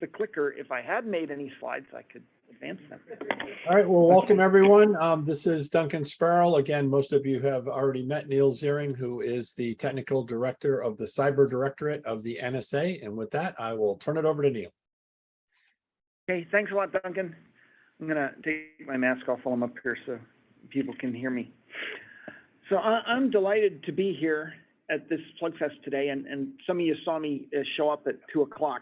the clicker. If I had made any slides, I could advance them. All right, well, welcome everyone. This is Duncan Sparrow. Again, most of you have already met Neal Ziring, who is the Technical Director of the Cyber Directorate of the NSA. And with that, I will turn it over to Neal. Okay, thanks a lot, Duncan. I'm gonna take my mask off while I'm up here so people can hear me. So I'm delighted to be here at this Plugfest today, and some of you saw me show up at 2 o'clock.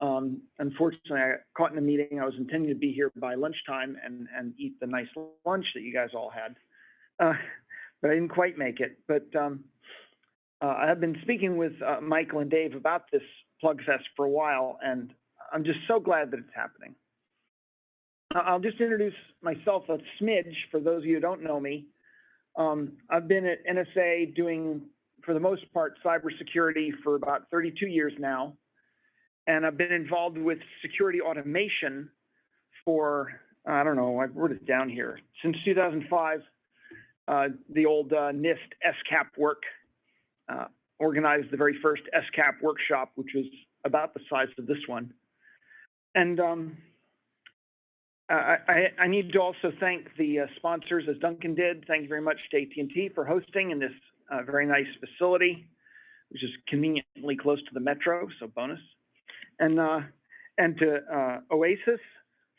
Unfortunately, I got caught in a meeting. I was intending to be here by lunchtime and eat the nice lunch that you guys all had, but I didn't quite make it. But I've been speaking with Michael and Dave about this Plugfest for a while, and I'm just so glad that it's happening. I'll just introduce myself a smidge for those of you who don't know me. I've been at NSA doing, for the most part, cybersecurity for about 32 years now. And I've been involved with security automation for, I don't know, I wrote it down here, since 2005. The old NIST SCAP work, organized the very first SCAP workshop, which was about the size of this one. And I need to also thank the sponsors, as Duncan did. Thank you very much to AT&T for hosting in this very nice facility, which is conveniently close to the metro, so bonus. And to Oasis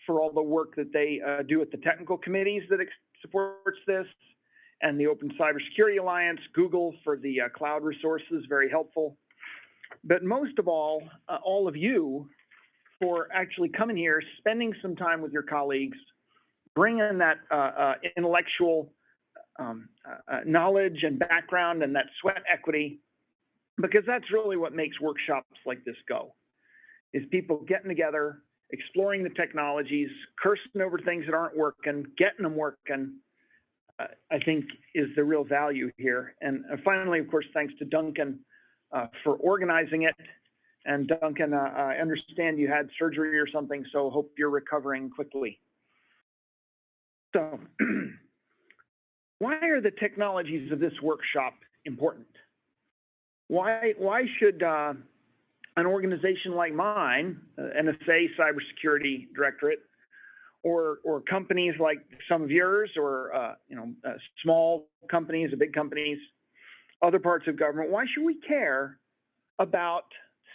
for all the work that they do at the technical committees that supports this, and the Open Cybersecurity Alliance, Google for the cloud resources, very helpful. But most of all of you for actually coming here, spending some time with your colleagues, bringing that intellectual knowledge and background and that sweat equity, because that's really what makes workshops like this go, is people getting together, exploring the technologies, cursing over things that aren't working, getting them working, I think is the real value here. And finally, of course, thanks to Duncan for organizing it. And Duncan, I understand you had surgery or something, so hope you're recovering quickly. So why are the technologies of this workshop important? Why should an organization like mine, NSA Cybersecurity Directorate, or companies like some of yours, or small companies or big companies, other parts of government, why should we care about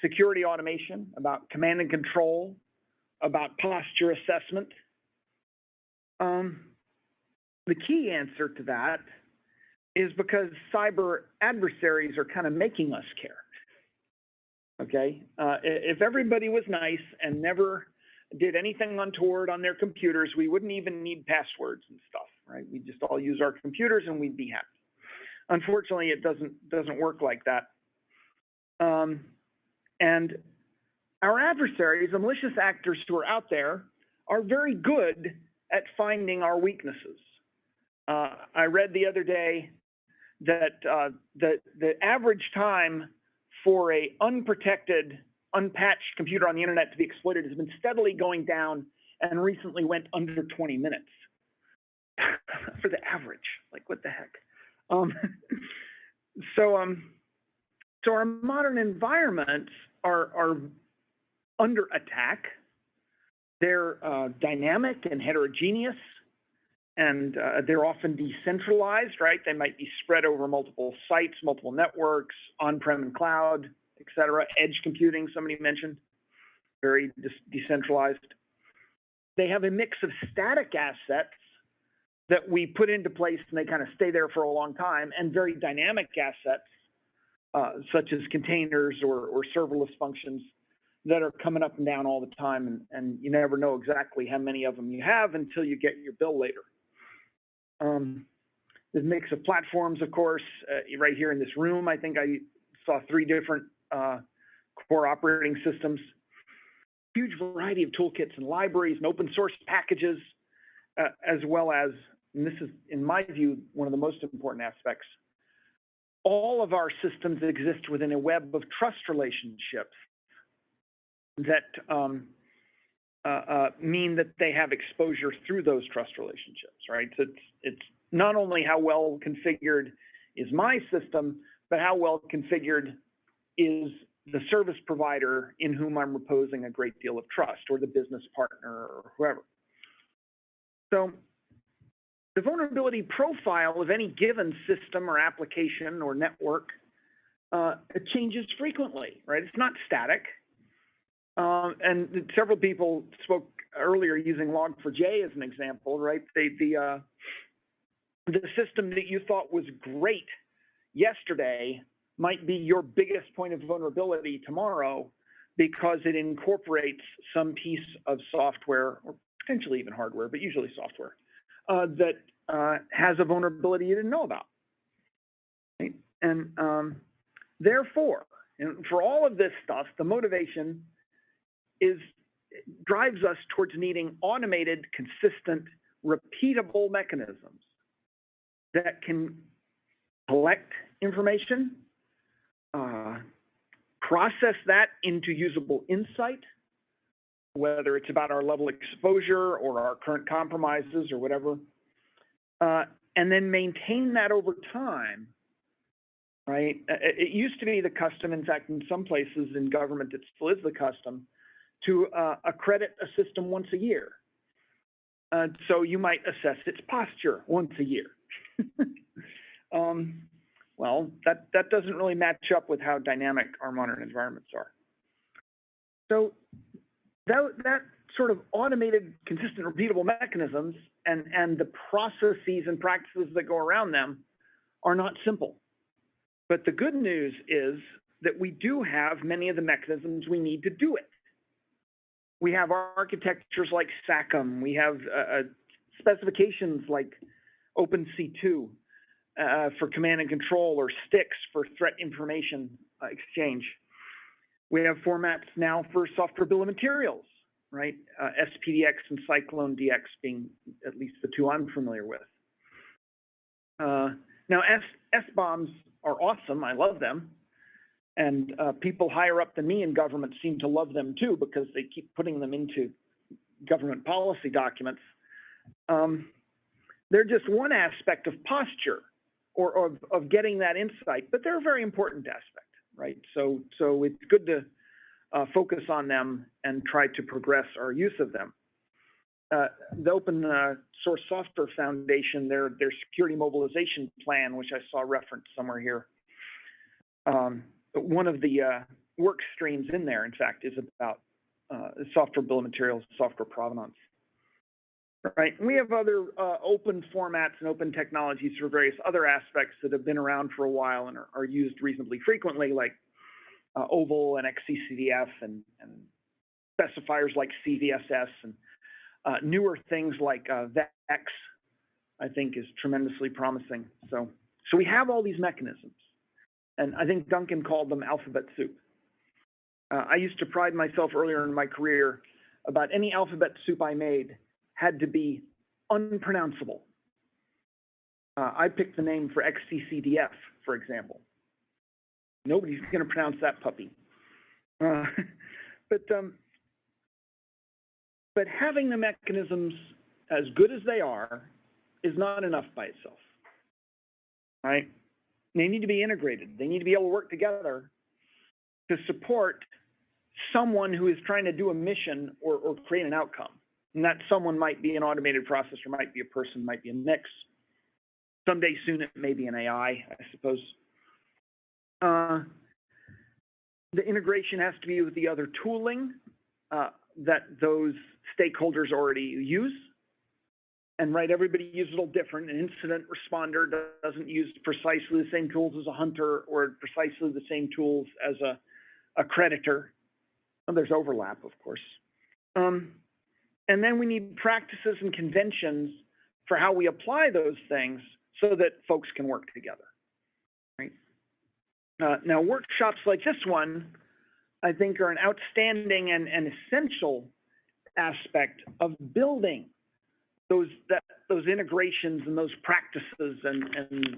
security automation, about command and control, about posture assessment? The key answer to that is because cyber adversaries are kind of making us care. Okay, if everybody was nice and never did anything untoward on their computers, we wouldn't even need passwords and stuff, right? We just all use our computers and we'd be happy. Unfortunately, it doesn't work like that. And our adversaries, the malicious actors who are out there, are very good at finding our weaknesses. I read the other day that the average time for a unprotected, unpatched computer on the internet to be exploited has been steadily going down and recently went under 20 minutes for the average. Like, what the heck? So our modern environments are under attack. They're dynamic and heterogeneous, and they're often decentralized, right? They might be spread over multiple sites, multiple networks, on-prem and cloud, et cetera. Edge computing, somebody mentioned, very decentralized. They have a mix of static assets that we put into place and they kind of stay there for a long time, and very dynamic assets, such as containers or serverless functions that are coming up and down all the time, and you never know exactly how many of them you have until you get your bill later. This mix of platforms, of course, right here in this room, I think I saw 3 different core operating systems, huge variety of toolkits and libraries and open source packages, as well as, and this is, in my view, one of the most important aspects, all of our systems exist within a web of trust relationships that mean that they have exposure through those trust relationships, right? So it's not only how well configured is my system, but how well configured is the service provider in whom I'm reposing a great deal of trust, or the business partner, or whoever. So the vulnerability profile of any given system or application or network it changes frequently, right? It's not static. And several people spoke earlier using Log4j as an example, right? The system that you thought was great yesterday might be your biggest point of vulnerability tomorrow, because it incorporates some piece of software, or potentially even hardware, but usually software, that has a vulnerability you didn't know about. Right? And therefore, and for all of this stuff, the motivation drives us towards needing automated, consistent, repeatable mechanisms that can collect information, process that into usable insight, whether it's about our level of exposure or our current compromises or whatever, and then maintain that over time, right? It used to be the custom, in fact, in some places in government, it still is the custom, to accredit a system once a year. So you might assess its posture once a year. Well, that doesn't really match up with how dynamic our modern environments are. So that sort of automated, consistent, repeatable mechanisms and the processes and practices that go around them are not simple. But the good news is that we do have many of the mechanisms we need to do it. We have architectures like SACM. We have specifications like OpenC2 for command and control, or STIX for threat information exchange. We have formats now for software bill of materials, right? SPDX and CycloneDX being at least the two I'm familiar with. Now, SBOMs are awesome. I love them. And people higher up than me in government seem to love them too, because they keep putting them into government policy documents. They're just one aspect of posture, or of getting that insight, but they're a very important aspect, right? So it's good to focus on them and try to progress our use of them. The Open Source Software Foundation, their security mobilization plan, which I saw referenced somewhere here, one of the work streams in there, in fact, is about software bill of materials, software provenance. Right. And we have other open formats and open technologies for various other aspects that have been around for a while and are used reasonably frequently, like OVAL and XCCDF and specifiers like CVSS, and newer things like VEX, I think, is tremendously promising. So we have all these mechanisms, and I think Duncan called them alphabet soup. I used to pride myself earlier in my career about any alphabet soup I made had to be unpronounceable. I picked the name for XCCDF, for example. Nobody's going to pronounce that puppy. But having the mechanisms as good as they are is not enough by itself, right? They need to be integrated. They need to be able to work together to support someone who is trying to do a mission or create an outcome. And that someone might be an automated processor, might be a person, might be a mix. Someday soon it may be an AI, I suppose. The integration has to be with the other tooling that those stakeholders already use. And right, everybody uses a little different. An incident responder doesn't use precisely the same tools as a hunter, or precisely the same tools as a creditor. Well, there's overlap, of course. And then we need practices and conventions for how we apply those things so that folks can work together, right? Now, workshops like this one, I think, are an outstanding and essential aspect of building those integrations and those practices, and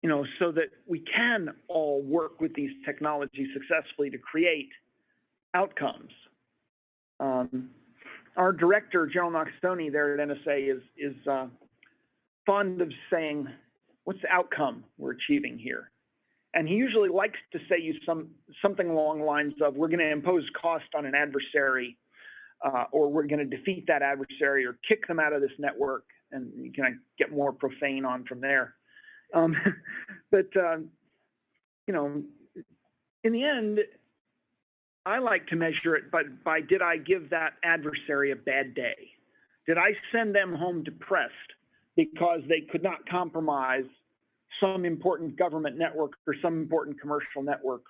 you know, so that we can all work with these technologies successfully to create outcomes. Our director, General Noxtoni, there at NSA is fond of saying, "What's the outcome we're achieving here?" And he usually likes to say something along the lines of, we're going to impose cost on an adversary, or we're going to defeat that adversary or kick them out of this network, and you can get more profane on from there. But you know, in the end, I like to measure it by did I give that adversary a bad day? Did I send them home depressed because they could not compromise some important government network or some important commercial network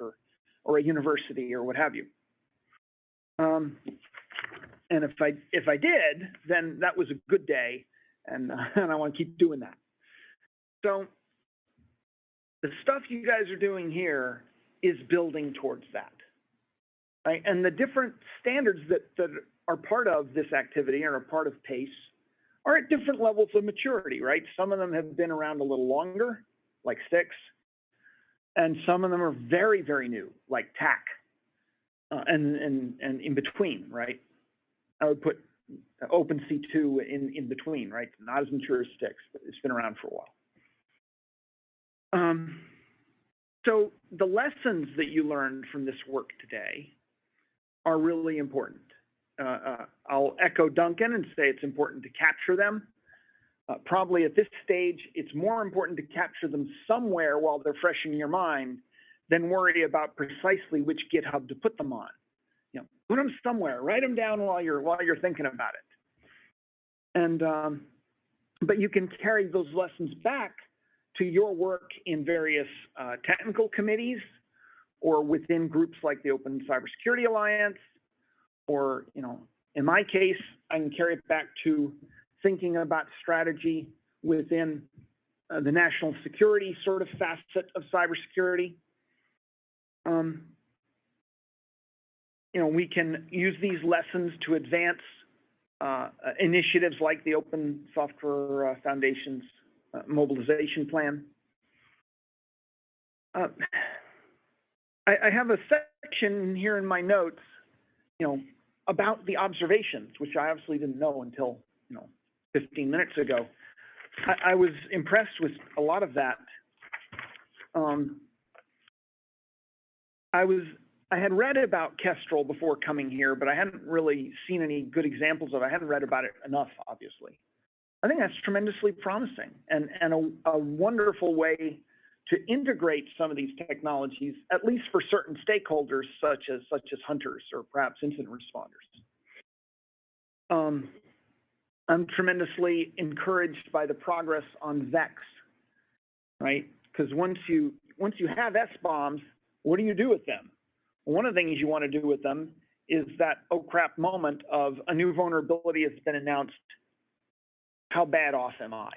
or a university or what have you? And if I did, then that was a good day, and I want to keep doing that. So the stuff you guys are doing here is building towards that, right? And the different standards that are part of this activity or a part of PACE are at different levels of maturity, right? Some of them have been around a little longer, like 6, and some of them are very, very new, like TAC, and in between, right? I would put OpenC2 in between, right? Not as mature as 6, but it's been around for a while. So the lessons that you learned from this work today are really important. I'll echo Duncan and say it's important to capture them. Probably at this stage, it's more important to capture them somewhere while they're fresh in your mind than worry about precisely which GitHub to put them on. You know, put them somewhere, write them down while you're thinking about it. And but you can carry those lessons back to your work in various technical committees or within groups like the Open Cybersecurity Alliance, or, you know, in my case, I can carry it back to thinking about strategy within the national security sort of facet of cybersecurity. You know, we can use these lessons to advance initiatives like the Open Software Foundation's mobilization plan. I have a section here in my notes, you know, about the observations, which I obviously didn't know until, you know, 15 minutes ago. I was impressed with a lot of that. I had read about Kestrel before coming here, but I hadn't really seen any good examples of it. I hadn't read about it enough, obviously. I think that's tremendously promising and a wonderful way to integrate some of these technologies, at least for certain stakeholders, such as hunters or perhaps incident responders. I'm tremendously encouraged by the progress on VEX, right? Because once you have S-bombs, what do you do with them? Well, one of the things you want to do with them is that oh crap moment of a new vulnerability has been announced. How bad off am I?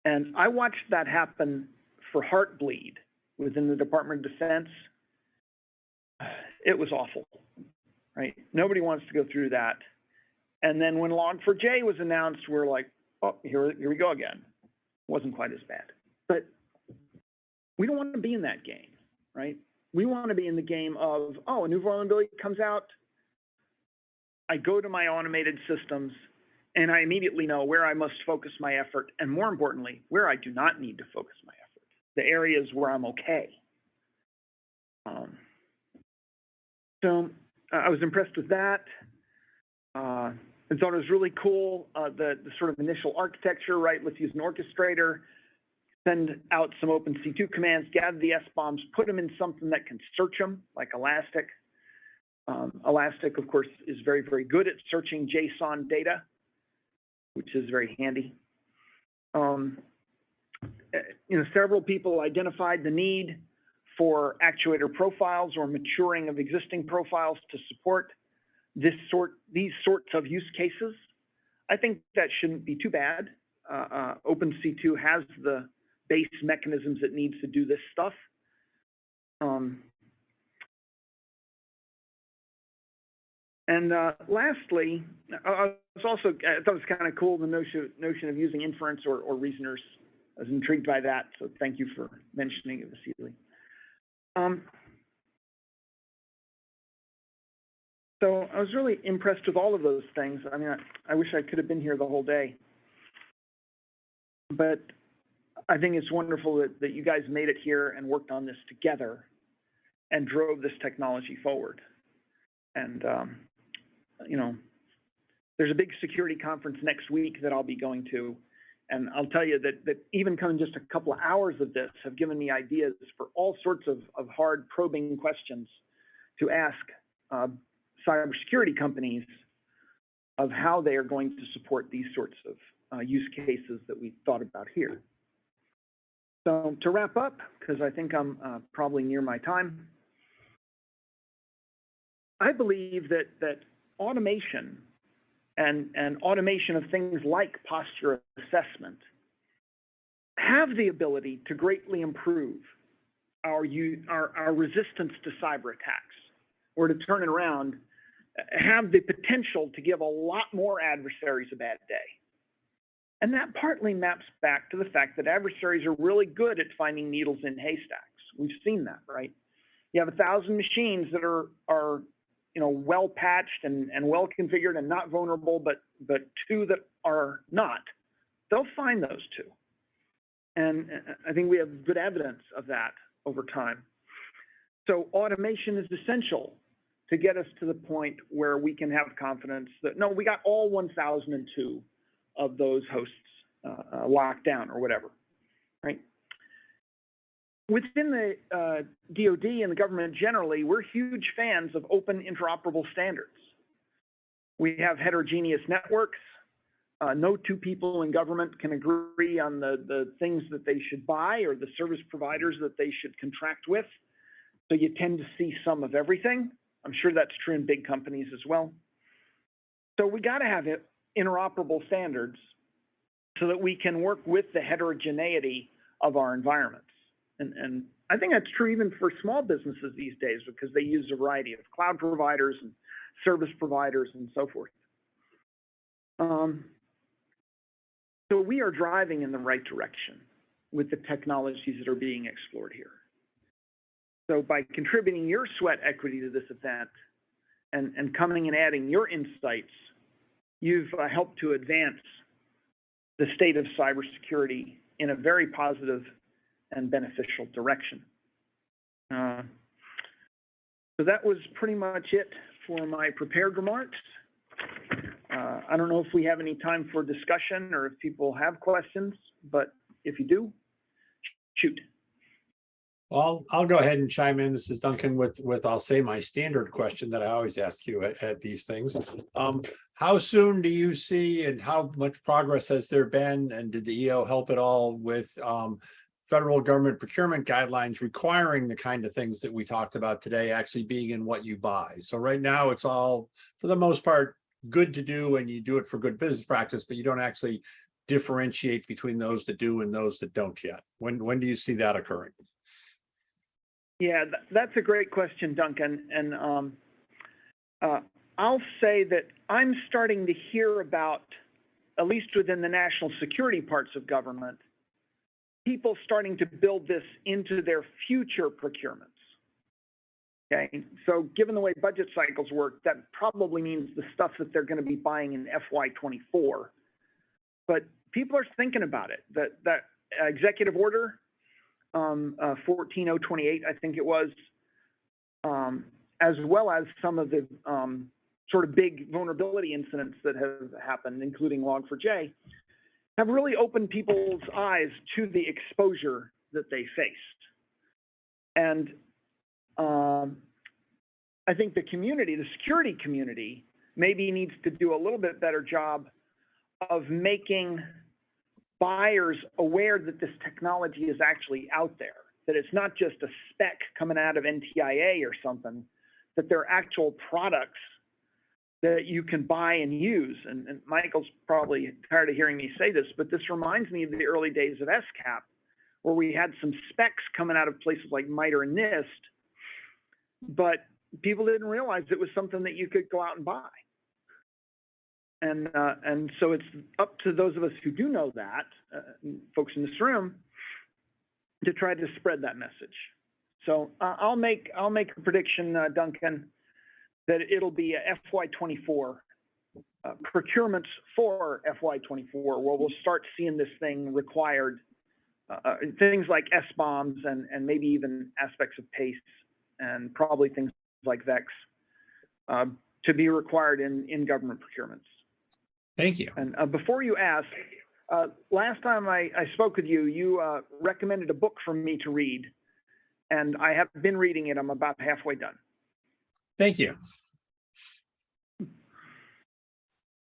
And I watched that happen for Heartbleed within the Department of Defense. It was awful, right? Nobody wants to go through that. And then when Log4j was announced, we're like, oh, here we go again. Wasn't quite as bad. But we don't want to be in that game, right? We want to be in the game of, oh, a new vulnerability comes out. I go to my automated systems, and I immediately know where I must focus my effort, and more importantly, where I do not need to focus my effort, the areas where I'm okay. So I was impressed with that. I thought it was really cool, the sort of initial architecture, right? Let's use an orchestrator, send out some OpenC2 commands, gather the S-bombs, put them in something that can search them, like Elastic. Elastic, of course, is very, very good at searching JSON data, which is very handy. You know, several people identified the need for actuator profiles or maturing of existing profiles to support these sorts of use cases. I think that shouldn't be too bad. OpenC2 has the base mechanisms it needs to do this stuff. And lastly, I thought it was kind of cool the notion of using inference or reasoners. I was intrigued by that, so thank you for mentioning it, Vasily. So I was really impressed with all of those things. I mean, I wish I could have been here the whole day. But I think it's wonderful that you guys made it here and worked on this together and drove this technology forward. And, you know, there's a big security conference next week that I'll be going to. And I'll tell you that even coming just a couple of hours of this have given me ideas for all sorts of hard probing questions to ask cybersecurity companies of how they are going to support these sorts of use cases that we thought about here. So to wrap up, because I think I'm probably near my time, I believe that automation and automation of things like posture assessment have the ability to greatly improve our resistance to cyber attacks, or to turn it around, have the potential to give a lot more adversaries a bad day. And that partly maps back to the fact that adversaries are really good at finding needles in haystacks. We've seen that, right? You have 1,000 machines that are well patched and well configured and not vulnerable, but 2 that are not. They'll find those 2. And I think we have good evidence of that over time. So automation is essential to get us to the point where we can have confidence that, no, we got all 1,002 of those hosts locked down or whatever, right? Within the DoD and the government generally, we're huge fans of open interoperable standards. We have heterogeneous networks. No 2 people in government can agree on the things that they should buy or the service providers that they should contract with. So you tend to see some of everything. I'm sure that's true in big companies as well. So we got to have interoperable standards so that we can work with the heterogeneity of our environments. And I think that's true even for small businesses these days, because they use a variety of cloud providers and service providers and so forth. So we are driving in the right direction with the technologies that are being explored here. So by contributing your sweat equity to this event and coming and adding your insights, you've helped to advance the state of cybersecurity in a very positive and beneficial direction. So that was pretty much it for my prepared remarks. I don't know if we have any time for discussion or if people have questions, but if you do, shoot. Well, I'll go ahead and chime in. This is Duncan with I'll say my standard question that I always ask you at these things. How soon do you see, and how much progress has there been, and did the EO help at all with federal government procurement guidelines requiring the kind of things that we talked about today actually being in what you buy? So right now it's all, for the most part, good to do, and you do it for good business practice, but you don't actually differentiate between those that do and those that don't yet. When do you see that occurring? Yeah, that's a great question, Duncan. And I'll say that I'm starting to hear about, at least within the national security parts of government, people starting to build this into their future procurements. Okay, so given the way budget cycles work, that probably means the stuff that they're going to be buying in FY24. But people are thinking about it. That executive order, 14028, I think it was, as well as some of the sort of big vulnerability incidents that have happened, including Log4j, have really opened people's eyes to the exposure that they faced. And I think the community, the security community, maybe needs to do a little bit better job of making buyers aware that this technology is actually out there, that it's not just a spec coming out of NTIA or something, that there are actual products that you can buy and use. And Michael's probably tired of hearing me say this, but this reminds me of the early days of SCAP, where we had some specs coming out of places like MITRE and NIST, but people didn't realize it was something that you could go out and buy. And so it's up to those of us who do know that, folks in this room, to try to spread that message. So I'll make a prediction, Duncan, that it'll be a FY24 procurements for FY24, where we'll start seeing this thing required things like SBOMs and maybe even aspects of PACE and probably things like VEX to be required in government procurements. Thank you. And before you ask, last time I spoke with you, you recommended a book for me to read, and I have been reading it. I'm about halfway done. Thank you.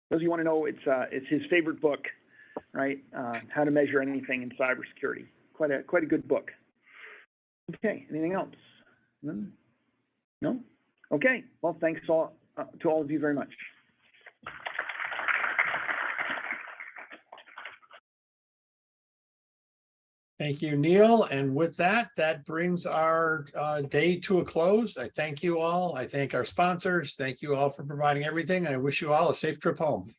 Those of you want to know, it's his favorite book, right? How to Measure Anything in Cybersecurity. Quite a good book. Okay, anything else? No? Okay, well, thanks to all of you very much. Thank you, Neal. And with that, that brings our day to a close. I thank you all. I thank our sponsors. Thank you all for providing everything. I wish you all a safe trip home.